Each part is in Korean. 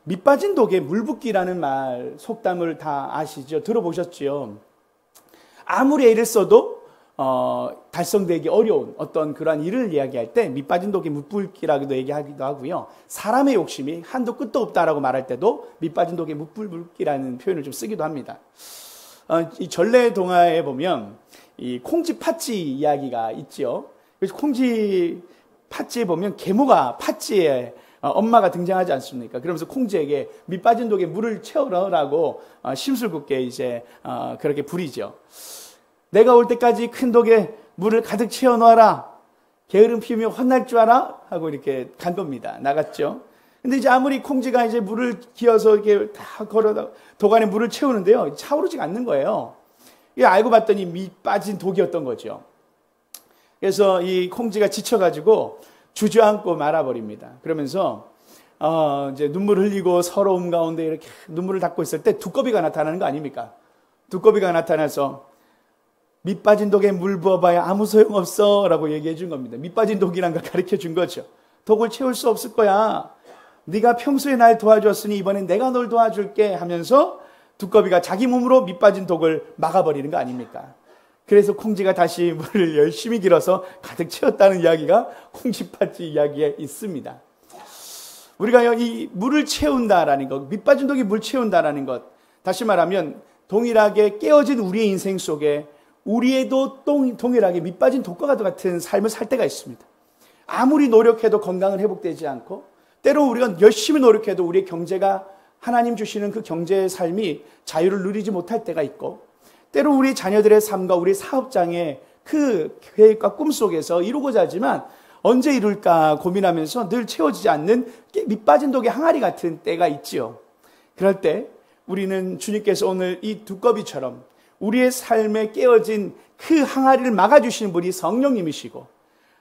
밑 빠진 독에 물 붓기라는 말, 속담을 다 아시죠? 들어보셨죠? 아무리 애를 써도 달성되기 어려운 어떤 그러한 일을 이야기할 때 밑 빠진 독에 물 붓기라고도 얘기하기도 하고요. 사람의 욕심이 한도 끝도 없다라고 말할 때도 밑 빠진 독에 물 붓기라는 표현을 좀 쓰기도 합니다. 이 전래동화에 보면 이 콩쥐 팥쥐 이야기가 있죠. 그래서 콩쥐 팥쥐에 보면 계모가 팥쥐의 엄마가 등장하지 않습니까? 그러면서 콩쥐에게 밑 빠진 독에 물을 채워넣으라고 심술궂게 이제 그렇게 부리죠. 내가 올 때까지 큰 독에 물을 가득 채워넣어라. 게으름 피우며 혼날 줄 알아? 하고 이렇게 간 겁니다. 나갔죠. 근데 이제 아무리 콩쥐가 이제 물을 기어서 이렇게 다 걸어다 독 안에 물을 채우는데요. 차오르지가 않는 거예요. 이게 알고 봤더니 밑 빠진 독이었던 거죠. 그래서 이 콩쥐가 지쳐가지고 주저앉고 말아버립니다. 그러면서 이제 눈물 흘리고 서러움 가운데 이렇게 눈물을 닦고 있을 때 두꺼비가 나타나는 거 아닙니까? 두꺼비가 나타나서 밑 빠진 독에 물 부어봐야 아무 소용없어 라고 얘기해 준 겁니다. 밑 빠진 독이란 걸 가르쳐 준 거죠. 독을 채울 수 없을 거야. 네가 평소에 날 도와줬으니 이번엔 내가 널 도와줄게 하면서 두꺼비가 자기 몸으로 밑 빠진 독을 막아버리는 거 아닙니까? 그래서 콩쥐가 다시 물을 열심히 길어서 가득 채웠다는 이야기가 콩쥐 팥쥐 이야기에 있습니다. 우리가 이 물을 채운다라는 것, 밑 빠진 독에 물 채운다라는 것, 다시 말하면 동일하게 깨어진 우리의 인생 속에 우리에도 동일하게 밑 빠진 독과 같은 삶을 살 때가 있습니다. 아무리 노력해도 건강은 회복되지 않고 때로 우리가 열심히 노력해도 우리의 경제가 하나님 주시는 그 경제의 삶이 자유를 누리지 못할 때가 있고 때로 우리 자녀들의 삶과 우리 사업장의 그 계획과 꿈 속에서 이루고자 하지만 언제 이룰까 고민하면서 늘 채워지지 않는 밑 빠진 독의 항아리 같은 때가 있지요. 그럴 때 우리는 주님께서 오늘 이 두꺼비처럼 우리의 삶에 깨어진 그 항아리를 막아주시는 분이 성령님이시고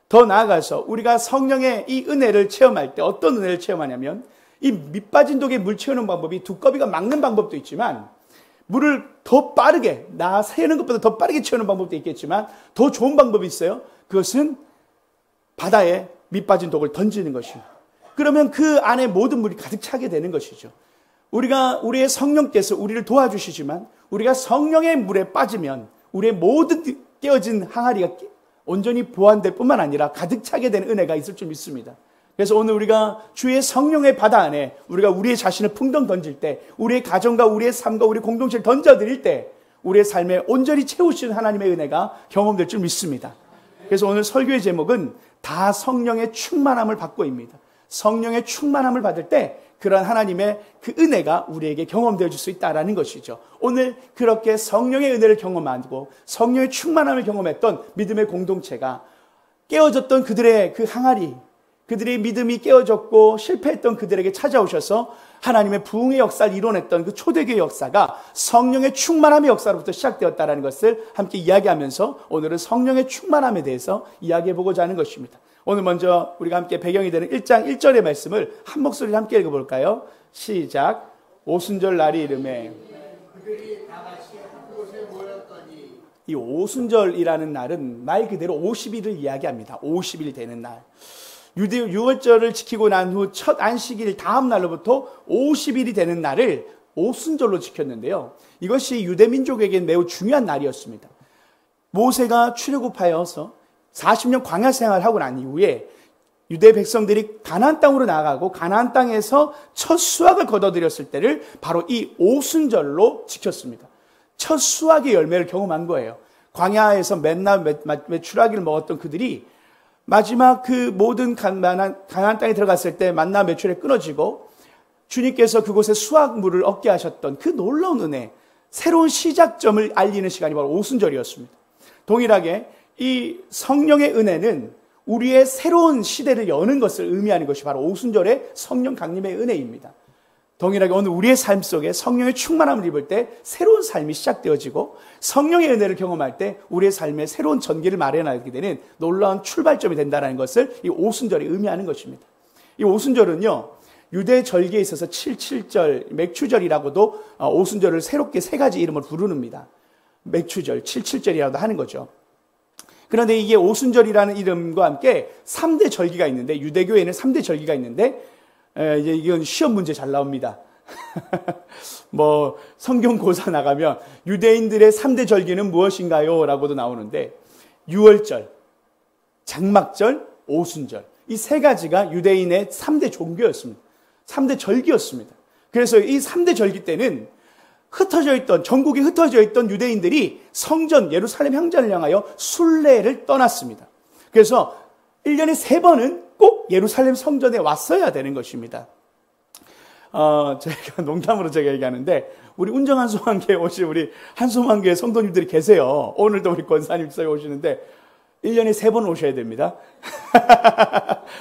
더 나아가서 우리가 성령의 이 은혜를 체험할 때 어떤 은혜를 체험하냐면 이 밑 빠진 독에 물 채우는 방법이 두꺼비가 막는 방법도 있지만 물을 더 빠르게 세는 것보다 더 빠르게 채우는 방법도 있겠지만 더 좋은 방법이 있어요. 그것은 바다에 밑 빠진 독을 던지는 것이에요. 그러면 그 안에 모든 물이 가득 차게 되는 것이죠. 우리의 성령께서 우리를 도와주시지만 우리가 성령의 물에 빠지면 우리의 모든 깨어진 항아리가 온전히 보완될 뿐만 아니라 가득 차게 되는 은혜가 있을 줄 믿습니다. 그래서 오늘 우리가 주의 성령의 바다 안에 우리가 우리의 자신을 풍덩 던질 때 우리의 가정과 우리의 삶과 우리 공동체를 던져드릴 때 우리의 삶에 온전히 채우시는 하나님의 은혜가 경험될 줄 믿습니다. 그래서 오늘 설교의 제목은 다 성령의 충만함을 받고입니다. 성령의 충만함을 받을 때 그런 하나님의 그 은혜가 우리에게 경험되어 줄 수 있다는 것이죠. 오늘 그렇게 성령의 은혜를 경험하고 성령의 충만함을 경험했던 믿음의 공동체가 깨어졌던 그들의 그 항아리, 그들의 믿음이 깨어졌고 실패했던 그들에게 찾아오셔서 하나님의 부흥의 역사를 이뤄냈던 그 초대교회 역사가 성령의 충만함의 역사로부터 시작되었다는 것을 함께 이야기하면서 오늘은 성령의 충만함에 대해서 이야기해보고자 하는 것입니다. 오늘 먼저 우리가 함께 배경이 되는 1장 1절의 말씀을 한 목소리로 함께 읽어볼까요? 시작. 오순절 날이 이르매 그들이 다 같이 한 곳에 모였더니. 이 오순절이라는 날은 말 그대로 50일을 이야기합니다. 50일 되는 날. 유월절을 지키고 난 후 첫 안식일 다음 날로부터 50일이 되는 날을 오순절로 지켰는데요. 이것이 유대민족에겐 매우 중요한 날이었습니다. 모세가 출애굽하여서 40년 광야 생활을 하고 난 이후에 유대 백성들이 가나안 땅으로 나아가고 가나안 땅에서 첫 수확을 거둬들였을 때를 바로 이 오순절로 지켰습니다. 첫 수확의 열매를 경험한 거예요. 광야에서 맨날 메추라기를 먹었던 그들이 마지막 그 모든 가나안 땅에 들어갔을 때 만나 메추라기 끊어지고 주님께서 그곳에 수확물을 얻게 하셨던 그 놀라운 은혜, 새로운 시작점을 알리는 시간이 바로 오순절이었습니다. 동일하게 이 성령의 은혜는 우리의 새로운 시대를 여는 것을 의미하는 것이 바로 오순절의 성령 강림의 은혜입니다. 동일하게 오늘 우리의 삶 속에 성령의 충만함을 입을 때 새로운 삶이 시작되어지고 성령의 은혜를 경험할 때 우리의 삶에 새로운 전기를 마련하게 되는 놀라운 출발점이 된다는 것을 이 오순절이 의미하는 것입니다. 이 오순절은요, 유대 절기에 있어서 77절, 맥추절이라고도 오순절을 새롭게 세 가지 이름을 부르는니다. 맥추절, 77절이라고도 하는 거죠. 그런데 이게 오순절이라는 이름과 함께 3대 절기가 있는데, 유대교에는 3대 절기가 있는데, 이제 이건 시험 문제 잘 나옵니다. 뭐 성경고사 나가면 유대인들의 3대 절기는 무엇인가요? 라고도 나오는데 유월절, 장막절, 오순절 이 세 가지가 유대인의 3대 종교였습니다. 3대 절기였습니다. 그래서 이 3대 절기 때는 전국에 흩어져 있던 유대인들이 성전 예루살렘 향전을 향하여 순례를 떠났습니다. 그래서 1년에 3번은 꼭 예루살렘 성전에 왔어야 되는 것입니다. 제가 농담으로 얘기하는데, 우리 운정한소만교회 오신 우리 한소만교회 성도님들이 계세요. 오늘도 우리 권사님 집사님 오시는데, 1년에 3번 오셔야 됩니다.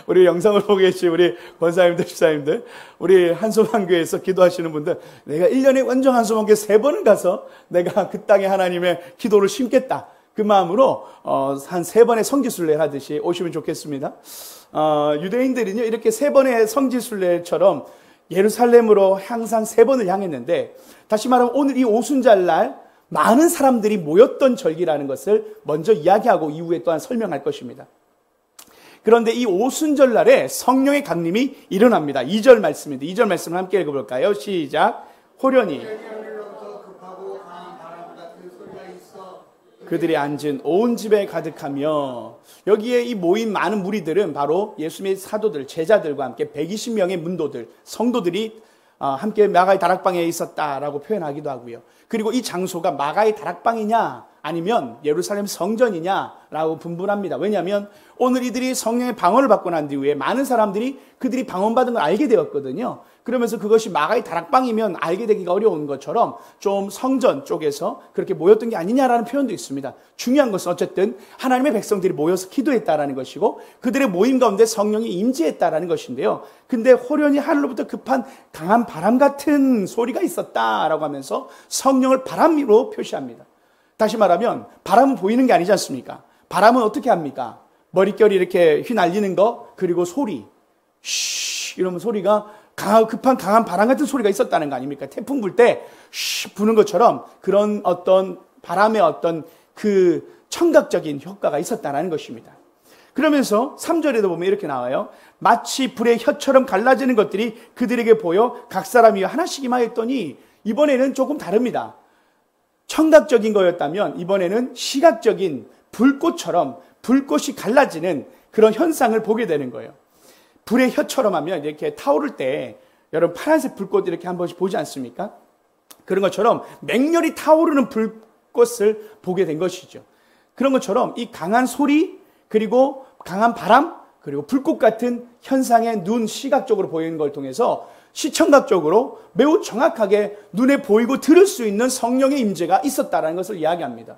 우리 영상을 보고 계신 우리 권사님들, 집사님들, 우리 한소만교회에서 기도하시는 분들, 내가 1년에 원정 한소만교회 3번은 가서 내가 그 땅에 하나님의 기도를 심겠다. 그 마음으로 한 3번의 성지순례를 하듯이 오시면 좋겠습니다. 유대인들은요, 이렇게 3번의 성지순례처럼 예루살렘으로 항상 3번을 향했는데, 다시 말하면 오늘 이 오순절날 많은 사람들이 모였던 절기라는 것을 먼저 이야기하고 이후에 또한 설명할 것입니다. 그런데 이 오순절날에 성령의 강림이 일어납니다. 2절 말씀입니다. 2절 말씀을 함께 읽어볼까요? 시작. 호련히 그들이 앉은 온 집에 가득하며, 여기에 이 모인 많은 무리들은 바로 예수님의 사도들, 제자들과 함께 120명의 문도들, 성도들이 함께 마가의 다락방에 있었다라고 표현하기도 하고요. 그리고 이 장소가 마가의 다락방이냐 아니면 예루살렘 성전이냐라고 분분합니다. 왜냐하면 오늘 이들이 성령의 방언을 받고 난 뒤에 많은 사람들이 그들이 방언받은 걸 알게 되었거든요. 그러면서 그것이 마가의 다락방이면 알게 되기가 어려운 것처럼 좀 성전 쪽에서 그렇게 모였던 게 아니냐라는 표현도 있습니다. 중요한 것은 어쨌든 하나님의 백성들이 모여서 기도했다라는 것이고 그들의 모임 가운데 성령이 임재했다라는 것인데요. 근데 호련히 하늘로부터 급한 강한 바람 같은 소리가 있었다라고 하면서 성령을 바람으로 표시합니다. 다시 말하면 바람은 보이는 게 아니지 않습니까? 바람은 어떻게 합니까? 머릿결이 이렇게 휘날리는 거, 그리고 소리, 쉬 이러면 소리가 급한 강한 바람 같은 소리가 있었다는 거 아닙니까? 태풍 불 때 쉬 부는 것처럼 그런 어떤 바람의 어떤 그 청각적인 효과가 있었다는 것입니다. 그러면서 3절에도 보면 이렇게 나와요. 마치 불의 혀처럼 갈라지는 것들이 그들에게 보여 각 사람이 하나씩 임하였더니, 이번에는 조금 다릅니다. 청각적인 거였다면 이번에는 시각적인 불꽃처럼 불꽃이 갈라지는 그런 현상을 보게 되는 거예요. 불의 혀처럼 하면 이렇게 타오를 때 여러분 파란색 불꽃 이렇게 한 번씩 보지 않습니까? 그런 것처럼 맹렬히 타오르는 불꽃을 보게 된 것이죠. 그런 것처럼 이 강한 소리, 그리고 강한 바람, 그리고 불꽃 같은 현상의 눈 시각적으로 보이는 걸 통해서 시청각적으로 매우 정확하게 눈에 보이고 들을 수 있는 성령의 임재가 있었다는 것을 이야기합니다.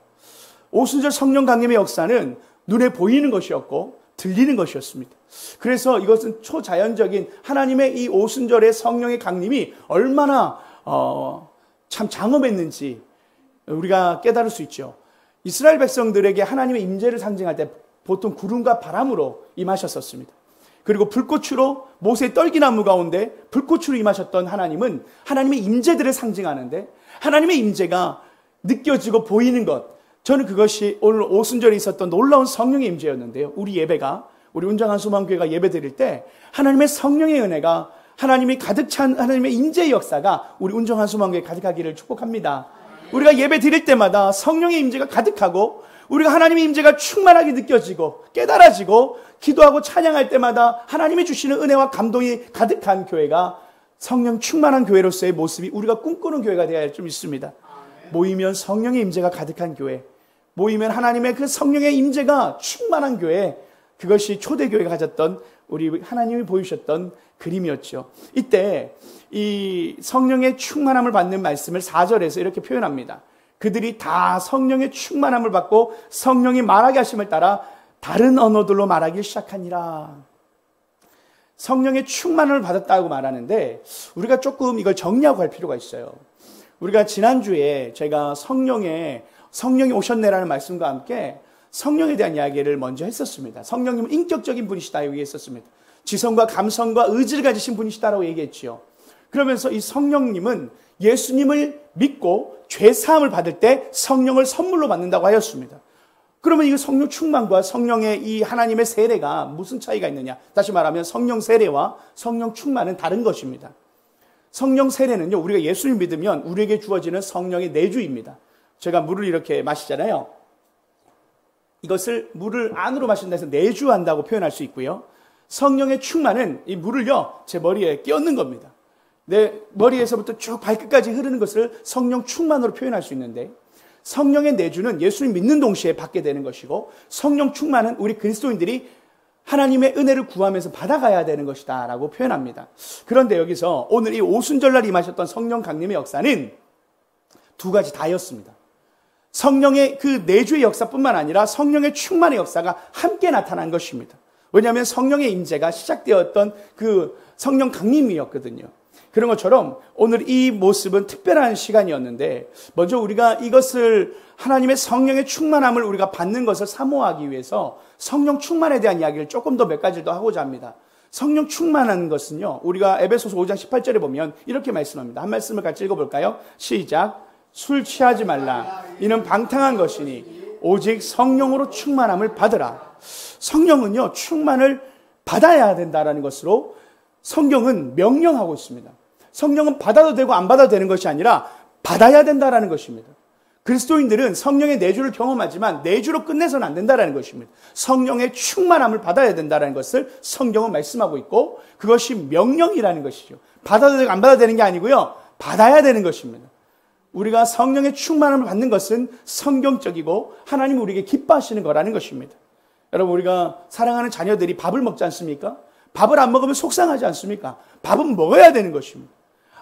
오순절 성령 강림의 역사는 눈에 보이는 것이었고 들리는 것이었습니다. 그래서 이것은 초자연적인 하나님의 이 오순절의 성령의 강림이 얼마나 참 장엄했는지 우리가 깨달을 수 있죠. 이스라엘 백성들에게 하나님의 임재를 상징할 때 보통 구름과 바람으로 임하셨었습니다. 그리고 불꽃으로 모세의 떨기나무 가운데 불꽃으로 임하셨던 하나님은 하나님의 임재들을 상징하는데, 하나님의 임재가 느껴지고 보이는 것, 저는 그것이 오늘 오순절에 있었던 놀라운 성령의 임재였는데요. 우리 예배가, 우리 운정한 소망교회가 예배 드릴 때 하나님의 성령의 은혜가, 하나님이 가득 찬 하나님의 임재의 역사가 우리 운정한 소망교회에 가득하기를 축복합니다. 우리가 예배 드릴 때마다 성령의 임재가 가득하고 우리가 하나님의 임재가 충만하게 느껴지고 깨달아지고 기도하고 찬양할 때마다 하나님이 주시는 은혜와 감동이 가득한 교회가 성령 충만한 교회로서의 모습이 우리가 꿈꾸는 교회가 되어야 할 좀 있습니다. 모이면 성령의 임재가 가득한 교회, 모이면 하나님의 그 성령의 임재가 충만한 교회, 그것이 초대교회가 가졌던 우리 하나님이 보이셨던 그림이었죠. 이때 이 성령의 충만함을 받는 말씀을 4절에서 이렇게 표현합니다. 그들이 다 성령의 충만함을 받고 성령이 말하게 하심을 따라 다른 언어들로 말하기 시작하니라. 성령의 충만함을 받았다고 말하는데 우리가 조금 이걸 정리하고 갈 필요가 있어요. 우리가 지난주에 제가 성령이 오셨네라는 말씀과 함께 성령에 대한 이야기를 먼저 했었습니다. 성령님은 인격적인 분이시다 얘기했었습니다. 지성과 감성과 의지를 가지신 분이시다라고 얘기했지요. 그러면서 이 성령님은 예수님을 믿고 죄사함을 받을 때 성령을 선물로 받는다고 하였습니다. 그러면 이 성령 충만과 성령의 이 하나님의 세례가 무슨 차이가 있느냐? 다시 말하면 성령 세례와 성령 충만은 다른 것입니다. 성령 세례는요, 우리가 예수를 믿으면 우리에게 주어지는 성령의 내주입니다. 제가 물을 이렇게 마시잖아요. 이것을 물을 안으로 마신다 해서 내주한다고 표현할 수 있고요. 성령의 충만은 이 물을요, 제 머리에 끼얹는 겁니다. 내 머리에서부터 쭉 발끝까지 흐르는 것을 성령 충만으로 표현할 수 있는데, 성령의 내주는 예수를 믿는 동시에 받게 되는 것이고, 성령 충만은 우리 그리스도인들이 하나님의 은혜를 구하면서 받아가야 되는 것이다 라고 표현합니다. 그런데 여기서 오늘 이 오순절날 임하셨던 성령 강림의 역사는 두 가지 다였습니다. 성령의 그 내주의 역사뿐만 아니라 성령의 충만의 역사가 함께 나타난 것입니다. 왜냐하면 성령의 임재가 시작되었던 그 성령 강림이었거든요. 그런 것처럼 오늘 이 모습은 특별한 시간이었는데, 먼저 우리가 이것을 하나님의 성령의 충만함을 우리가 받는 것을 사모하기 위해서 성령 충만에 대한 이야기를 조금 더 몇 가지를 더 하고자 합니다. 성령 충만한 것은요, 우리가 에베소서 5장 18절에 보면 이렇게 말씀합니다. 한 말씀을 같이 읽어볼까요? 시작. 술 취하지 말라. 이는 방탕한 것이니 오직 성령으로 충만함을 받으라. 성령은요, 충만을 받아야 된다라는 것으로 성경은 명령하고 있습니다. 성령은 받아도 되고 안 받아도 되는 것이 아니라 받아야 된다라는 것입니다. 그리스도인들은 성령의 내주를 경험하지만 내주로 끝내서는 안 된다라는 것입니다. 성령의 충만함을 받아야 된다라는 것을 성경은 말씀하고 있고, 그것이 명령이라는 것이죠. 받아도 되고 안 받아도 되는 게 아니고요, 받아야 되는 것입니다. 우리가 성령의 충만함을 받는 것은 성경적이고 하나님이 우리에게 기뻐하시는 거라는 것입니다. 여러분, 우리가 사랑하는 자녀들이 밥을 먹지 않습니까? 밥을 안 먹으면 속상하지 않습니까? 밥은 먹어야 되는 것입니다.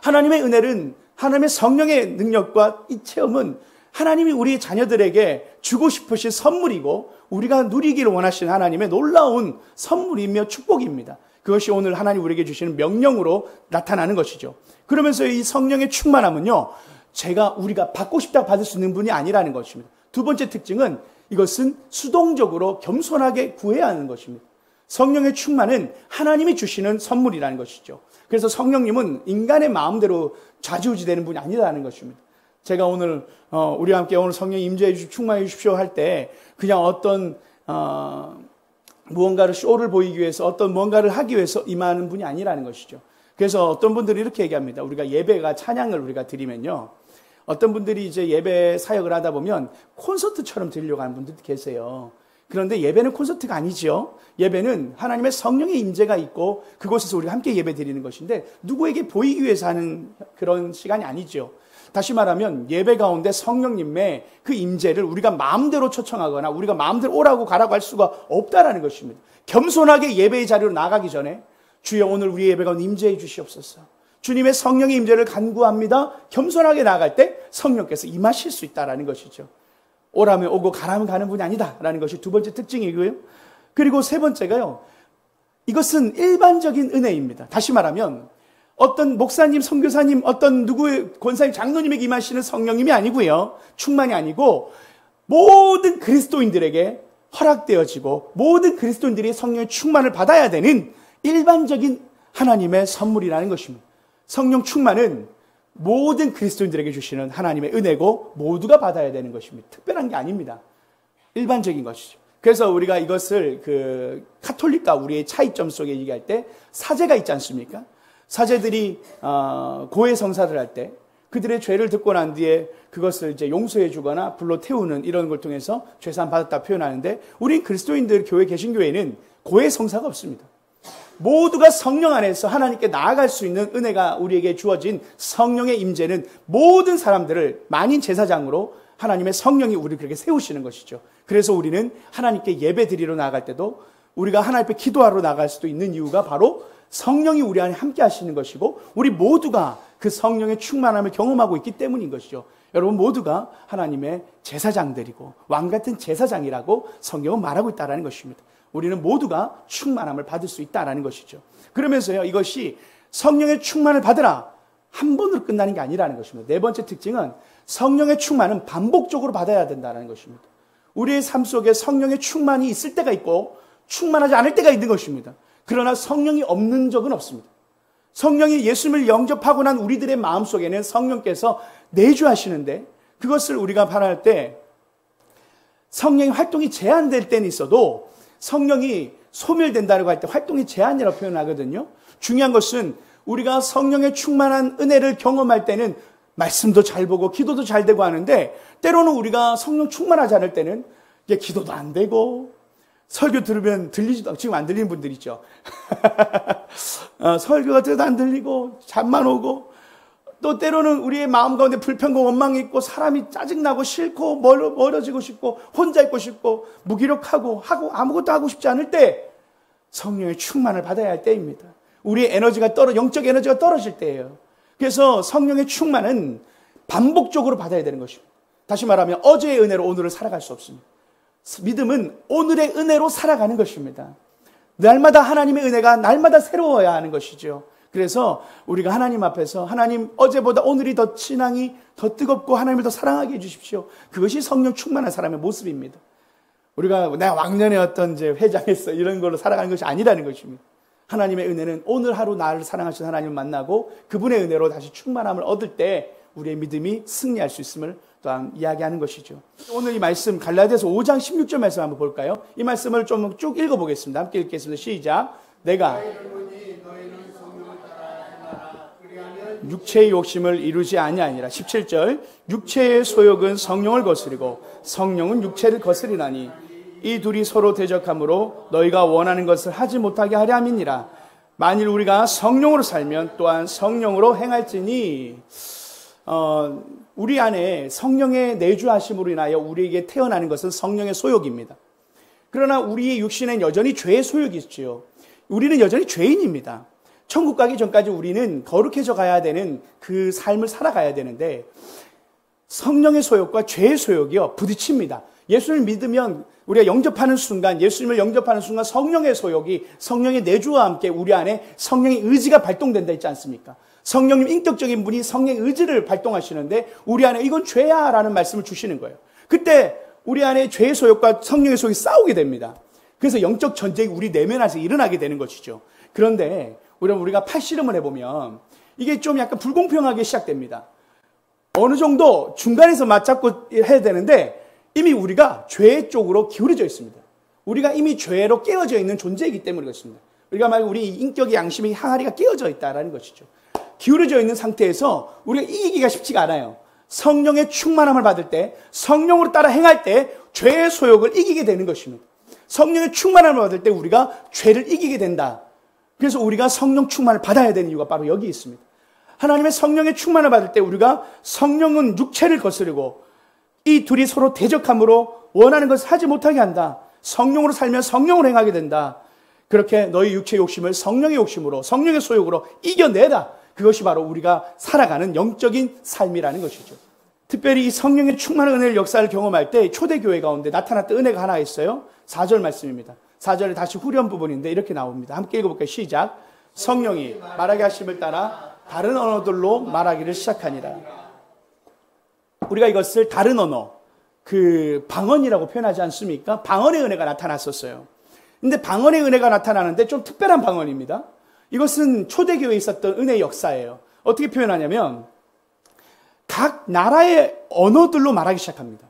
하나님의 은혜는, 하나님의 성령의 능력과 이 체험은 하나님이 우리 자녀들에게 주고 싶으신 선물이고, 우리가 누리기를 원하시는 하나님의 놀라운 선물이며 축복입니다. 그것이 오늘 하나님 우리에게 주시는 명령으로 나타나는 것이죠. 그러면서 이 성령의 충만함은요, 우리가 받고 싶다고 받을 수 있는 분이 아니라는 것입니다. 두 번째 특징은 이것은 수동적으로 겸손하게 구해야 하는 것입니다. 성령의 충만은 하나님이 주시는 선물이라는 것이죠. 그래서 성령님은 인간의 마음대로 좌지우지되는 분이 아니라는 것입니다. 제가 오늘 우리와 함께 오늘 성령 임재해 주십시오, 충만해 주십시오 할 때 그냥 어떤 무언가를 쇼를 보이기 위해서, 어떤 뭔가를 하기 위해서 임하는 분이 아니라는 것이죠. 그래서 어떤 분들이 이렇게 얘기합니다. 우리가 예배가 찬양을 우리가 드리면요, 어떤 분들이 이제 예배 사역을 하다 보면 콘서트처럼 드리려고 하는 분들도 계세요. 그런데 예배는 콘서트가 아니죠. 예배는 하나님의 성령의 임재가 있고 그곳에서 우리가 함께 예배 드리는 것인데, 누구에게 보이기 위해서 하는 그런 시간이 아니죠. 다시 말하면 예배 가운데 성령님의 그 임재를 우리가 마음대로 초청하거나 우리가 마음대로 오라고 가라고 할 수가 없다라는 것입니다. 겸손하게 예배의 자리로 나가기 전에 주여 오늘 우리 예배 가운데 임재해 주시옵소서, 주님의 성령의 임재를 간구합니다. 겸손하게 나아갈 때 성령께서 임하실 수 있다라는 것이죠. 오라면 오고 가라면 가는 분이 아니다라는 것이 두 번째 특징이고요. 그리고 세 번째가요, 이것은 일반적인 은혜입니다. 다시 말하면 어떤 목사님, 선교사님, 어떤 누구의 권사님, 장로님에게 임하시는 성령님이 아니고요, 충만이 아니고 모든 그리스도인들에게 허락되어지고 모든 그리스도인들이 성령의 충만을 받아야 되는 일반적인 하나님의 선물이라는 것입니다. 성령 충만은 모든 그리스도인들에게 주시는 하나님의 은혜고 모두가 받아야 되는 것입니다. 특별한 게 아닙니다. 일반적인 것이죠. 그래서 우리가 이것을 카톨릭과 우리의 차이점 속에 얘기할 때 사제가 있지 않습니까? 사제들이 고해 성사를 할 때 그들의 죄를 듣고 난 뒤에 그것을 이제 용서해 주거나 불로 태우는 이런 걸 통해서 죄사함 받았다 표현하는데, 우리 그리스도인들 교회, 개신교회는 고해 성사가 없습니다. 모두가 성령 안에서 하나님께 나아갈 수 있는 은혜가 우리에게 주어진 성령의 임재는 모든 사람들을 만인 제사장으로 하나님의 성령이 우리를 그렇게 세우시는 것이죠. 그래서 우리는 하나님께 예배 드리러 나아갈 때도 우리가 하나님 앞에 기도하러 나갈 수도 있는 이유가 바로 성령이 우리 안에 함께 하시는 것이고, 우리 모두가 그 성령의 충만함을 경험하고 있기 때문인 것이죠. 여러분 모두가 하나님의 제사장들이고 왕 같은 제사장이라고 성경은 말하고 있다는 것입니다. 우리는 모두가 충만함을 받을 수 있다는 것이죠. 그러면서요, 이것이 성령의 충만을 받으라, 한 번으로 끝나는 게 아니라는 것입니다. 네 번째 특징은 성령의 충만은 반복적으로 받아야 된다는 것입니다. 우리의 삶 속에 성령의 충만이 있을 때가 있고 충만하지 않을 때가 있는 것입니다. 그러나 성령이 없는 적은 없습니다. 성령이 예수님을 영접하고 난 우리들의 마음속에는 성령께서 내주하시는데, 그것을 우리가 바랄 때 성령의 활동이 제한될 때는 있어도 성령이 소멸된다고 할 때 활동이 제한이라고 표현하거든요. 중요한 것은 우리가 성령의 충만한 은혜를 경험할 때는 말씀도 잘 보고 기도도 잘 되고 하는데, 때로는 우리가 성령 충만하지 않을 때는 이게 기도도 안 되고 설교 들으면 들리지도, 지금 안 들리는 분들 있죠. 설교가 들어도 안 들리고 잠만 오고, 또 때로는 우리의 마음 가운데 불평과 원망이 있고 사람이 짜증나고 싫고 멀어지고 싶고 혼자 있고 싶고 무기력하고 하고 아무것도 하고 싶지 않을 때 성령의 충만을 받아야 할 때입니다. 우리의 에너지가 영적 에너지가 떨어질 때예요. 그래서 성령의 충만은 반복적으로 받아야 되는 것입니다. 다시 말하면 어제의 은혜로 오늘을 살아갈 수 없습니다. 믿음은 오늘의 은혜로 살아가는 것입니다. 날마다 하나님의 은혜가 날마다 새로워야 하는 것이죠. 그래서 우리가 하나님 앞에서 하나님, 어제보다 오늘이 더 신앙이 더 뜨겁고 하나님을 더 사랑하게 해주십시오. 그것이 성령 충만한 사람의 모습입니다. 우리가 내가 왕년에 어떤 회장했어 이런 걸로 살아가는 것이 아니라는 것입니다. 하나님의 은혜는 오늘 하루 나를 사랑하신 하나님을 만나고 그분의 은혜로 다시 충만함을 얻을 때 우리의 믿음이 승리할 수 있음을 또한 이야기하는 것이죠. 오늘 이 말씀 갈라디아서 5장 16절 말씀 한번 볼까요? 이 말씀을 좀 쭉 읽어보겠습니다. 함께 읽겠습니다. 시작. 내가 육체의 욕심을 이루지 아니하니라. 17절. 육체의 소욕은 성령을 거스리고 성령은 육체를 거스리나니 이 둘이 서로 대적함으로 너희가 원하는 것을 하지 못하게 하려 함이니라. 만일 우리가 성령으로 살면 또한 성령으로 행할지니. 우리 안에 성령의 내주하심으로 인하여 우리에게 태어나는 것은 성령의 소욕입니다. 그러나 우리의 육신엔 여전히 죄의 소욕이 있지요. 우리는 여전히 죄인입니다. 천국 가기 전까지 우리는 거룩해져 가야 되는 그 삶을 살아가야 되는데 성령의 소욕과 죄의 소욕이요 부딪힙니다. 예수를 믿으면 우리가 예수님을 영접하는 순간 성령의 소욕이, 성령의 내주와 함께 우리 안에 성령의 의지가 발동된다 있지 않습니까? 성령님 인격적인 분이 성령의 의지를 발동하시는데 우리 안에 이건 죄야 라는 말씀을 주시는 거예요. 그때 우리 안에 죄의 소욕과 성령의 소욕이 싸우게 됩니다. 그래서 영적 전쟁이 우리 내면에서 일어나게 되는 것이죠. 그런데 우리가 팔씨름을 해보면 이게 좀 약간 불공평하게 시작됩니다. 어느 정도 중간에서 맞잡고 해야 되는데 이미 우리가 죄 쪽으로 기울어져 있습니다. 우리가 이미 죄로 깨어져 있는 존재이기 때문에 그렇습니다. 우리가 말하면 우리 인격의 양심의 항아리가 깨어져 있다는 것이죠. 기울어져 있는 상태에서 우리가 이기기가 쉽지가 않아요. 성령의 충만함을 받을 때, 성령으로 따라 행할 때 죄의 소욕을 이기게 되는 것입니다. 성령의 충만함을 받을 때 우리가 죄를 이기게 된다. 그래서 우리가 성령 충만을 받아야 되는 이유가 바로 여기 있습니다. 하나님의 성령의 충만을 받을 때 우리가 성령은 육체를 거스르고 이 둘이 서로 대적함으로 원하는 것을 하지 못하게 한다. 성령으로 살면 성령으로 행하게 된다. 그렇게 너희 육체의 욕심을 성령의 욕심으로, 성령의 소욕으로 이겨내다. 그것이 바로 우리가 살아가는 영적인 삶이라는 것이죠. 특별히 이 성령의 충만한 은혜의 역사를 경험할 때 초대교회 가운데 나타났던 은혜가 하나 있어요. 4절 말씀입니다. 4절에 다시 후렴 부분인데 이렇게 나옵니다. 함께 읽어볼까요? 시작. 성령이 말하게 하심을 따라 다른 언어들로 말하기를 시작하니라. 우리가 이것을 다른 언어, 방언이라고 표현하지 않습니까? 방언의 은혜가 나타났었어요. 근데 방언의 은혜가 나타나는데 좀 특별한 방언입니다. 이것은 초대교회에 있었던 은혜의 역사예요. 어떻게 표현하냐면 각 나라의 언어들로 말하기 시작합니다.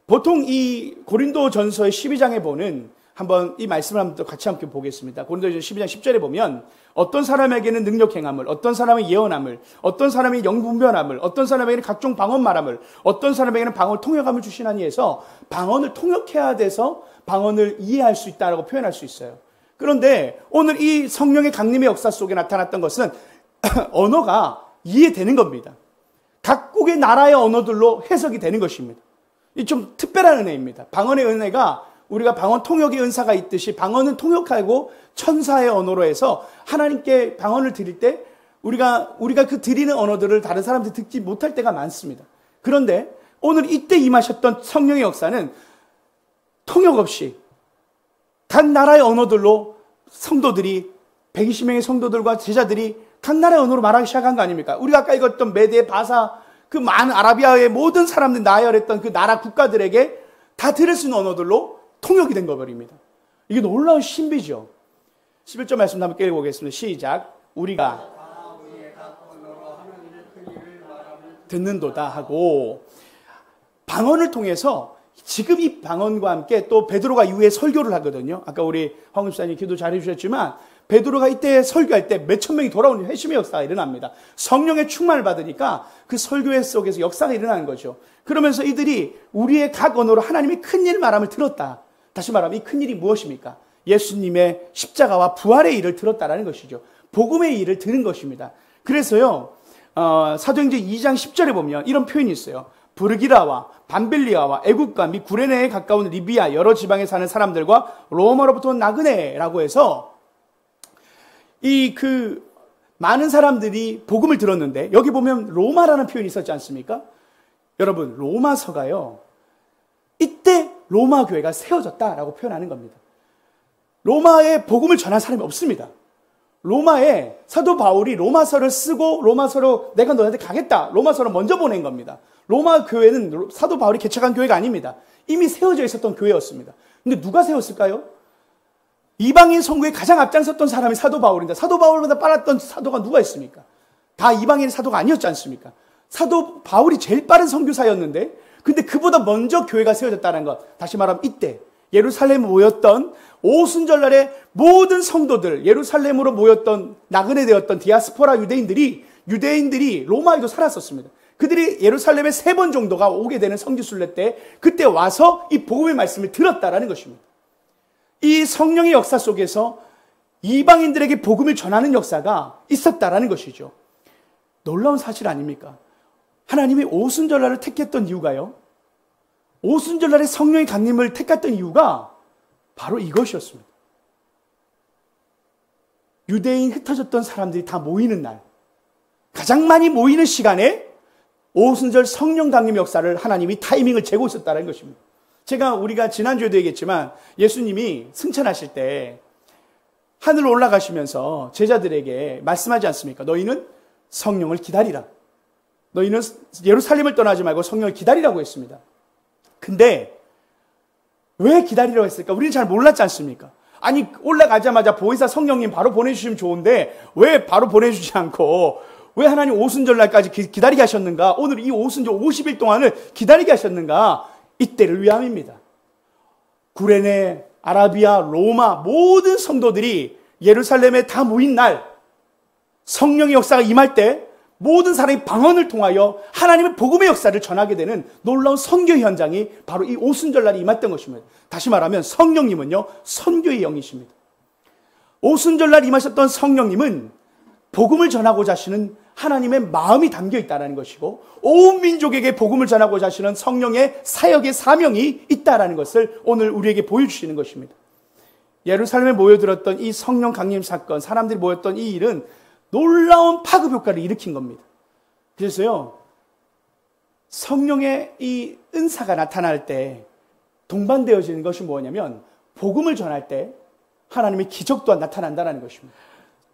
보통 이 고린도전서의 12장에 보는 한번 이 말씀을 한번 같이 함께 보겠습니다. 고린도전서 12장 10절에 보면 어떤 사람에게는 능력 행함을, 어떤 사람은 예언함을, 어떤 사람이 영분별함을, 어떤 사람에게는 각종 방언 말함을, 어떤 사람에게는 방언을 통역함을 주시나니 해서 방언을 통역해야 돼서 방언을 이해할 수 있다라고 표현할 수 있어요. 그런데 오늘 이 성령의 강림의 역사 속에 나타났던 것은 언어가 이해되는 겁니다. 각국의 나라의 언어들로 해석이 되는 것입니다. 이 좀 특별한 은혜입니다. 방언의 은혜가 우리가 방언 통역의 은사가 있듯이 방언은 통역하고 천사의 언어로 해서 하나님께 방언을 드릴 때 우리가 그 드리는 언어들을 다른 사람들이 듣지 못할 때가 많습니다. 그런데 오늘 이때 임하셨던 성령의 역사는 통역 없이 각 나라의 언어들로 성도들이 120명의 성도들과 제자들이 각 나라의 언어로 말하기 시작한 거 아닙니까? 우리가 아까 읽었던 메대, 바사, 그 많은 아라비아의 모든 사람들 나열했던 그 나라 국가들에게 다 들을 수 있는 언어들로 통역이 된 거버립니다. 이게 놀라운 신비죠. 11절 말씀 한번 읽어보겠습니다. 시작. 우리가 듣는도다 하고 방언을 통해서 지금 이 방언과 함께 또 베드로가 이후에 설교를 하거든요. 아까 우리 황 목사님 기도 잘해 주셨지만 베드로가 이때 설교할 때 몇천 명이 돌아오는 회심의 역사가 일어납니다. 성령의 충만을 받으니까 그 설교회 속에서 역사가 일어나는 거죠. 그러면서 이들이 우리의 각 언어로 하나님의 큰일 말함을 들었다. 다시 말하면 이 큰일이 무엇입니까? 예수님의 십자가와 부활의 일을 들었다라는 것이죠. 복음의 일을 들은 것입니다. 그래서요, 사도행전 2장 10절에 보면 이런 표현이 있어요. 부르기라와 밤빌리아와 애국과 및 구레네에 가까운 리비아 여러 지방에 사는 사람들과 로마로부터 온 나그네라고 해서 많은 사람들이 복음을 들었는데 여기 보면 로마라는 표현이 있었지 않습니까? 여러분, 로마서가요, 이때 로마 교회가 세워졌다라고 표현하는 겁니다. 로마에 복음을 전한 사람이 없습니다. 로마에 사도 바울이 로마서를 쓰고 로마서로 내가 너한테 가겠다. 로마서를 먼저 보낸 겁니다. 로마 교회는 사도 바울이 개척한 교회가 아닙니다. 이미 세워져 있었던 교회였습니다. 근데 누가 세웠을까요? 이방인 선교에 가장 앞장섰던 사람이 사도 바울인데 사도 바울보다 빨랐던 사도가 누가 있습니까? 다 이방인 사도가 아니었지 않습니까? 사도 바울이 제일 빠른 선교사였는데 근데 그보다 먼저 교회가 세워졌다는 것. 다시 말하면 이때 예루살렘에 모였던 오순절날에 모든 성도들, 예루살렘으로 모였던 나그네 되었던 디아스포라 유대인들이 로마에도 살았었습니다. 그들이 예루살렘에 3번 정도가 오게 되는 성지순례 때 그때 와서 이 복음의 말씀을 들었다라는 것입니다. 이 성령의 역사 속에서 이방인들에게 복음을 전하는 역사가 있었다라는 것이죠. 놀라운 사실 아닙니까? 하나님이 오순절날을 택했던 이유가요. 오순절날에 성령의 강림을 택했던 이유가 바로 이것이었습니다. 유대인 흩어졌던 사람들이 다 모이는 날, 가장 많이 모이는 시간에 오순절 성령 강림 역사를 하나님이 타이밍을 재고 있었다는 것입니다. 우리가 지난주에도 얘기했지만 예수님이 승천하실 때 하늘로 올라가시면서 제자들에게 말씀하지 않습니까? 너희는 성령을 기다리라. 너희는 예루살렘을 떠나지 말고 성령을 기다리라고 했습니다. 근데 왜 기다리라고 했을까? 우리는 잘 몰랐지 않습니까? 아니, 올라가자마자 보혜사 성령님 바로 보내주시면 좋은데 왜 바로 보내주지 않고 왜 하나님 오순절날까지 기다리게 하셨는가? 오늘 이 오순절 50일 동안을 기다리게 하셨는가? 이때를 위함입니다. 구레네, 아라비아, 로마 모든 성도들이 예루살렘에 다 모인 날 성령의 역사가 임할 때 모든 사람이 방언을 통하여 하나님의 복음의 역사를 전하게 되는 놀라운 선교 현장이 바로 이 오순절날이 임했던 것입니다. 다시 말하면 성령님은요, 선교의 영이십니다. 오순절날 임하셨던 성령님은 복음을 전하고자 하시는 하나님의 마음이 담겨 있다는 것이고 온 민족에게 복음을 전하고자 하시는 성령의 사역의 사명이 있다는 것을 오늘 우리에게 보여주시는 것입니다. 예루살렘에 모여들었던 이 성령 강림 사건, 사람들이 모였던 이 일은 놀라운 파급 효과를 일으킨 겁니다. 그래서요, 성령의 이 은사가 나타날 때 동반되어지는 것이 뭐냐면 복음을 전할 때 하나님의 기적 또한 나타난다는 것입니다.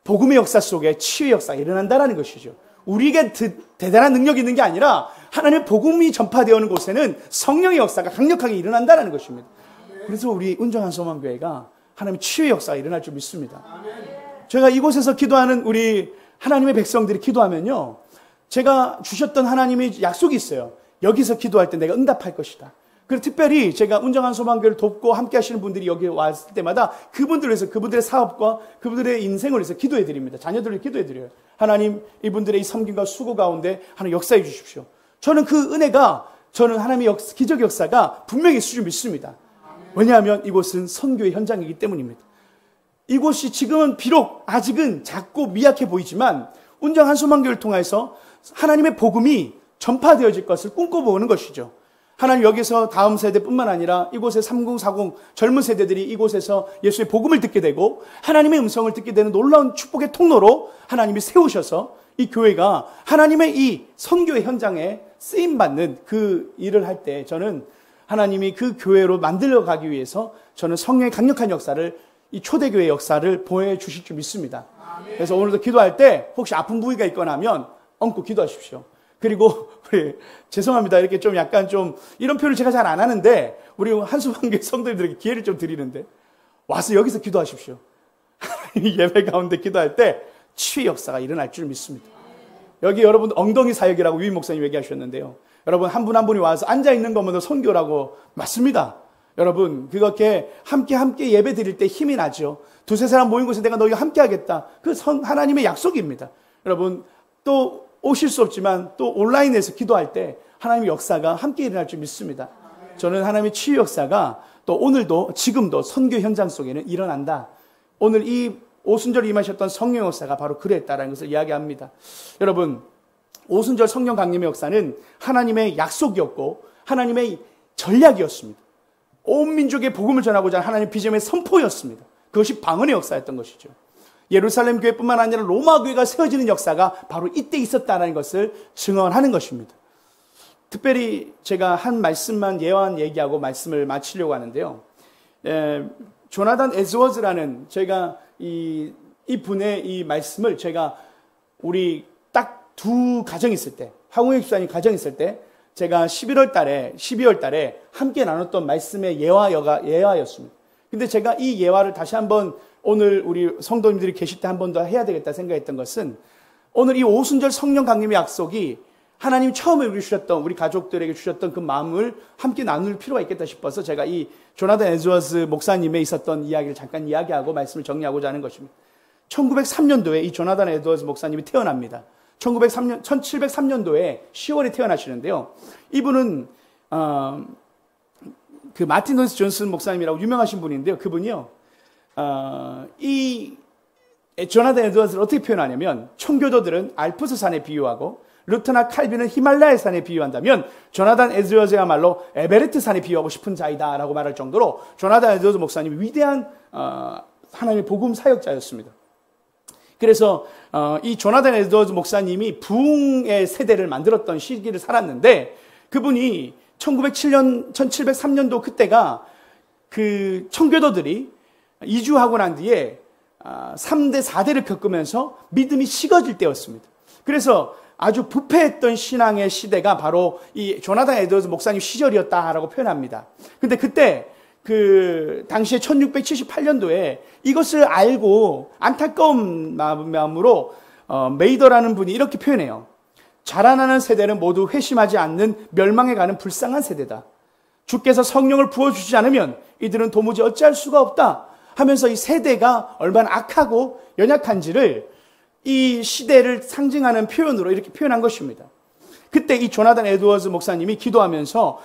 복음의 역사 속에 치유의 역사가 일어난다는 것이죠. 우리에게 대단한 능력이 있는 게 아니라 하나님의 복음이 전파되어오는 곳에는 성령의 역사가 강력하게 일어난다는 것입니다. 그래서 우리 운정한 소망교회가 하나님의 치유의 역사가 일어날 줄 믿습니다. 제가 이곳에서 기도하는 우리 하나님의 백성들이 기도하면요, 제가 주셨던 하나님의 약속이 있어요. 여기서 기도할 때 내가 응답할 것이다. 그리고 특별히 제가 운정한 소망교회를 돕고 함께 하시는 분들이 여기 왔을 때마다 그분들을 위해서, 그분들의 사업과 그분들의 인생을 위해서 기도해 드립니다. 자녀들을 기도해 드려요. 하나님, 이분들의 이 섬김과 수고 가운데 하나님 역사해 주십시오. 저는 그 은혜가, 저는 하나님의 기적 역사가 분명히 있을 줄 믿습니다. 왜냐하면 이곳은 선교의 현장이기 때문입니다. 이곳이 지금은 비록 아직은 작고 미약해 보이지만 운정한 소망교회를 통해서 하나님의 복음이 전파되어질 것을 꿈꿔보는 것이죠. 하나님, 여기서 다음 세대뿐만 아니라 이곳의 3040 젊은 세대들이 이곳에서 예수의 복음을 듣게 되고 하나님의 음성을 듣게 되는 놀라운 축복의 통로로 하나님이 세우셔서 이 교회가 하나님의 이 선교의 현장에 쓰임받는 그 일을 할 때 저는 하나님이 그 교회로 만들어 가기 위해서 저는 성령의 강력한 역사를, 이 초대교회의 역사를 보여주실 줄 믿습니다. 그래서 오늘도 기도할 때 혹시 아픈 부위가 있거나 하면 얹고 기도하십시오. 그리고 죄송합니다. 이렇게 좀 약간 좀 이런 표현을 제가 잘 안 하는데 우리 한수방교회 성도들에게 기회를 좀 드리는데 와서 여기서 기도하십시오. 예배 가운데 기도할 때 치유의 역사가 일어날 줄 믿습니다. 여기 여러분 엉덩이 사역이라고 유임 목사님 얘기하셨는데요. 여러분 한 분 한 분이 와서 앉아있는 것만도 선교라고 맞습니다. 여러분 그렇게 함께 예배 드릴 때 힘이 나죠. 두세 사람 모인 곳에 내가 너희와 함께 하겠다. 그 하나님의 약속입니다. 여러분 또 오실 수 없지만 또 온라인에서 기도할 때 하나님의 역사가 함께 일어날 줄 믿습니다. 저는 하나님의 치유 역사가 또 오늘도 지금도 선교 현장 속에는 일어난다. 오늘 이 오순절에 임하셨던 성령 역사가 바로 그랬다라는 것을 이야기합니다. 여러분 오순절 성령 강림의 역사는 하나님의 약속이었고 하나님의 전략이었습니다. 온 민족에 복음을 전하고자 하는 하나님의 비전의 선포였습니다. 그것이 방언의 역사였던 것이죠. 예루살렘 교회뿐만 아니라 로마 교회가 세워지는 역사가 바로 이때 있었다는 것을 증언하는 것입니다. 특별히 제가 한 말씀만 예언 얘기하고 말씀을 마치려고 하는데요. 조나단 에드워즈라는 제가 이 분의 이 말씀을 제가 우리 딱 두 가정 있을 때, 황우익 집사님 가정 있을 때 제가 12월 달에 함께 나눴던 말씀의 예화였습니다. 근데 제가 이 예화를 다시 한번 오늘 우리 성도님들이 계실 때 한 번 더 해야 되겠다 생각했던 것은 오늘 이 오순절 성령 강림의 약속이 하나님 처음에 우리 가족들에게 주셨던 그 마음을 함께 나눌 필요가 있겠다 싶어서 제가 이 조나단 에드워즈 목사님의 있었던 이야기를 잠깐 이야기하고 말씀을 정리하고자 하는 것입니다. 1903년도에 이 조나단 에드워즈 목사님이 태어납니다. 1703년도에 10월에 태어나시는데요. 이분은 그 마틴 론스 존슨 목사님이라고 유명하신 분인데요. 그분이요. 이 조나단 에드워즈를 어떻게 표현하냐면 청교도들은 알프스 산에 비유하고 루터나 칼빈은 히말라야 산에 비유한다면 조나단 에드워즈야말로 에베레트 산에 비유하고 싶은 자이다라고 말할 정도로 조나단 에드워즈 목사님이 위대한 하나님의 복음 사역자였습니다. 그래서 이 조나단 에드워즈 목사님이 부흥의 세대를 만들었던 시기를 살았는데 그분이 1703년도 그때가 그 청교도들이 이주하고 난 뒤에 3대 4대를 겪으면서 믿음이 식어질 때였습니다. 그래서 아주 부패했던 신앙의 시대가 바로 이 조나단 에드워즈 목사님 시절이었다라고 표현합니다. 근데 그때 그 당시에 1678년도에 이것을 알고 안타까운 마음으로 메이더라는 분이 이렇게 표현해요. 자라나는 세대는 모두 회심하지 않는 멸망해 가는 불쌍한 세대다. 주께서 성령을 부어주시지 않으면 이들은 도무지 어찌할 수가 없다 하면서 이 세대가 얼마나 악하고 연약한지를 이 시대를 상징하는 표현으로 이렇게 표현한 것입니다. 그때 이 조나단 에드워즈 목사님이 기도하면서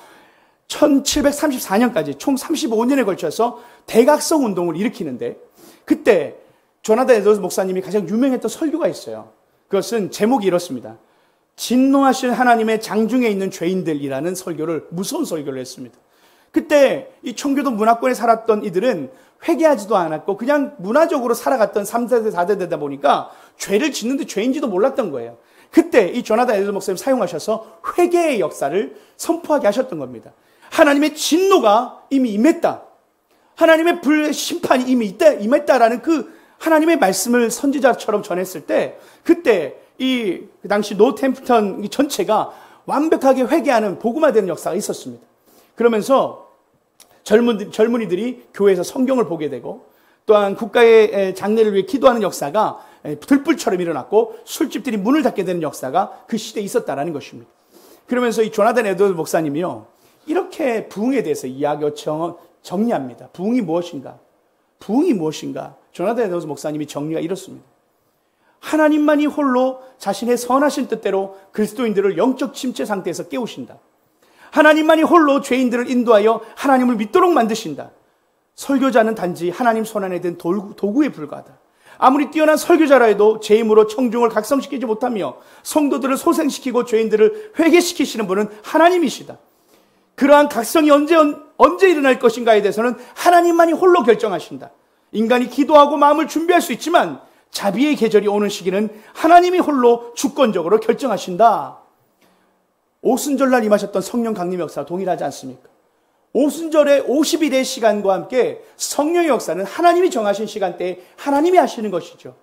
1734년까지 총 35년에 걸쳐서 대각성 운동을 일으키는데 그때 조나단 에드워즈 목사님이 가장 유명했던 설교가 있어요. 그것은 제목이 이렇습니다. 진노하신 하나님의 장중에 있는 죄인들이라는 설교를 무서운 설교를 했습니다. 그때 이 청교도 문화권에 살았던 이들은 회개하지도 않았고 그냥 문화적으로 살아갔던 3세대 4세대다 보니까 죄를 짓는데 죄인지도 몰랐던 거예요. 그때 이 조나단 에드워즈 목사님 사용하셔서 회개의 역사를 선포하게 하셨던 겁니다. 하나님의 진노가 이미 임했다. 하나님의 심판이 이미 임했다라는 그 하나님의 말씀을 선지자처럼 전했을 때 그때 그 당시 노템프턴 전체가 완벽하게 회개하는 복음화되는 역사가 있었습니다. 그러면서 젊은이들이 교회에서 성경을 보게 되고 또한 국가의 장래를 위해 기도하는 역사가 들불처럼 일어났고 술집들이 문을 닫게 되는 역사가 그 시대에 있었다라는 것입니다. 그러면서 이 조나단 에드워즈 목사님이요. 이렇게 부흥에 대해서 정리합니다. 부흥이 무엇인가? 부흥이 무엇인가? 조나단 에드워즈 목사님이 정리가 이렇습니다. 하나님만이 홀로 자신의 선하신 뜻대로 그리스도인들을 영적 침체 상태에서 깨우신다. 하나님만이 홀로 죄인들을 인도하여 하나님을 믿도록 만드신다. 설교자는 단지 하나님 손안에 든 도구에 불과하다. 아무리 뛰어난 설교자라 해도 제 힘으로 청중을 각성시키지 못하며 성도들을 소생시키고 죄인들을 회개시키시는 분은 하나님이시다. 그러한 각성이 언제 일어날 것인가에 대해서는 하나님만이 홀로 결정하신다. 인간이 기도하고 마음을 준비할 수 있지만 자비의 계절이 오는 시기는 하나님이 홀로 주권적으로 결정하신다. 오순절날 임하셨던 성령 강림 역사와 동일하지 않습니까? 오순절의 50일의 시간과 함께 성령의 역사는 하나님이 정하신 시간대에 하나님이 하시는 것이죠.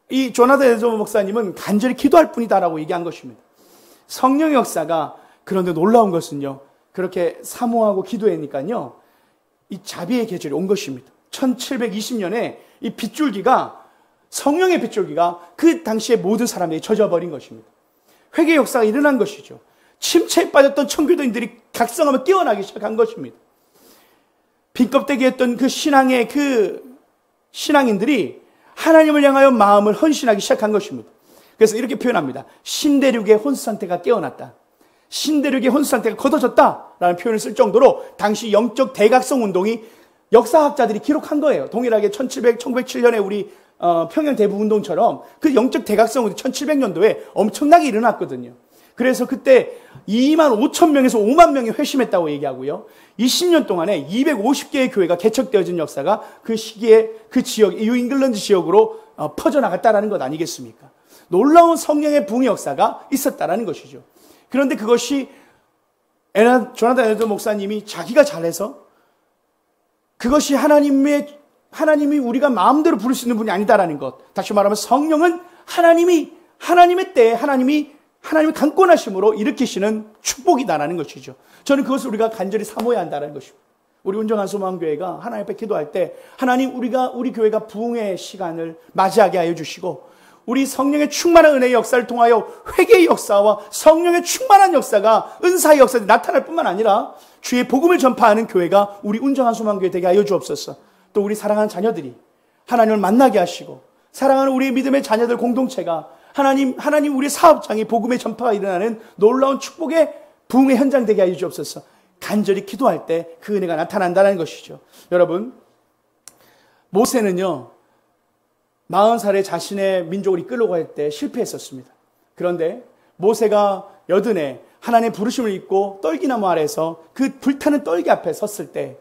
이 조나단 에드워즈 목사님은 간절히 기도할 뿐이다라고 얘기한 것입니다. 성령의 역사가 그런데 놀라운 것은요. 그렇게 사모하고 기도하니까요. 이 자비의 계절이 온 것입니다. 1720년에 이 빗줄기가 성령의 빗줄기가 그 당시에 모든 사람에게 젖어버린 것입니다. 회개의 역사가 일어난 것이죠. 침체에 빠졌던 청교도인들이 각성하며 깨어나기 시작한 것입니다. 빈껍데기였던 그 신앙의 그 신앙인들이 하나님을 향하여 마음을 헌신하기 시작한 것입니다. 그래서 이렇게 표현합니다. 신대륙의 혼수 상태가 깨어났다. 신대륙의 혼수 상태가 걷어졌다라는 표현을 쓸 정도로 당시 영적 대각성 운동이 역사학자들이 기록한 거예요. 동일하게 1907년에 우리 평양 대부 운동처럼 그 영적 대각성 운동 1700년도에 엄청나게 일어났거든요. 그래서 그때 2만 5천 명에서 5만 명이 회심했다고 얘기하고요. 20년 동안에 250개의 교회가 개척되어진 역사가 그 시기에 그 지역, 뉴잉글랜드 지역으로 퍼져나갔다라는 것 아니겠습니까? 놀라운 성령의 부흥의 역사가 있었다라는 것이죠. 그런데 그것이 조나단 에드워드 목사님이 자기가 잘해서 그것이 하나님이 우리가 마음대로 부를 수 있는 분이 아니다라는 것. 다시 말하면 성령은 하나님의 때에 하나님의 강권하심으로 일으키시는 축복이다라는 것이죠. 저는 그것을 우리가 간절히 사모해야 한다는 것입니다. 우리 운정한 소망교회가 하나님 앞에 기도할 때 하나님 우리 교회가 부흥의 시간을 맞이하게 하여 주시고 우리 성령의 충만한 은혜의 역사를 통하여 회개의 역사와 성령의 충만한 역사가 은사의 역사에 나타날 뿐만 아니라 주의 복음을 전파하는 교회가 우리 운정한 소망교회 되게 하여 주옵소서. 또 우리 사랑하는 자녀들이 하나님을 만나게 하시고 사랑하는 우리 믿음의 자녀들 공동체가 하나님 우리 사업장이 복음의 전파가 일어나는 놀라운 축복의 부흥의 현장 되게 하여 주옵소서. 간절히 기도할 때 그 은혜가 나타난다는 것이죠. 여러분, 모세는요 40살에 자신의 민족을 이끌려고 할 때 실패했었습니다. 그런데 모세가 여든에 하나님의 부르심을 입고 떨기나무 아래서 그 불타는 떨기 앞에 섰을 때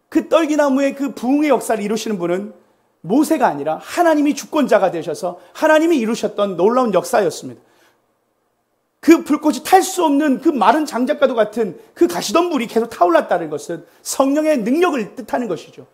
그 떨기나무의 그 부흥의 역사를 이루시는 분은 모세가 아니라 하나님이 주권자가 되셔서 하나님이 이루셨던 놀라운 역사였습니다. 그 불꽃이 탈 수 없는 그 마른 장작과도 같은 그 가시덤불이 계속 타올랐다는 것은 성령의 능력을 뜻하는 것이죠.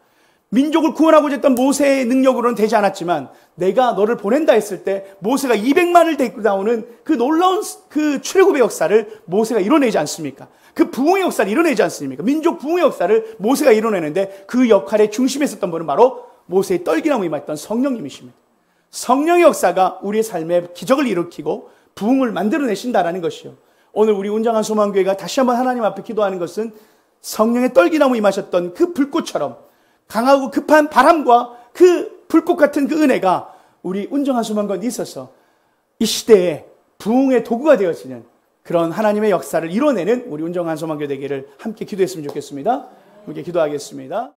민족을 구원하고자 했던 모세의 능력으로는 되지 않았지만 내가 너를 보낸다 했을 때 모세가 200만을 데리고 나오는 그 놀라운 그 출애굽의 역사를 모세가 이뤄내지 않습니까? 그 부흥의 역사를 이뤄내지 않습니까? 민족 부흥의 역사를 모세가 이뤄내는데 그 역할의 중심에 있었던 분은 바로 모세의 떨기나무에 임했던 성령님이십니다. 성령의 역사가 우리의 삶에 기적을 일으키고 부흥을 만들어내신다라는 것이요. 오늘 우리 운정한 소망교회가 다시 한번 하나님 앞에 기도하는 것은 성령의 떨기나무 임하셨던 그 불꽃처럼 강하고 급한 바람과 그 불꽃 같은 그 은혜가 우리 운정한 소망교회에 있어서 이 시대에 부흥의 도구가 되어지는 그런 하나님의 역사를 이뤄내는 우리 운정한 소망교회 되기를 함께 기도했으면 좋겠습니다. 함께 기도하겠습니다.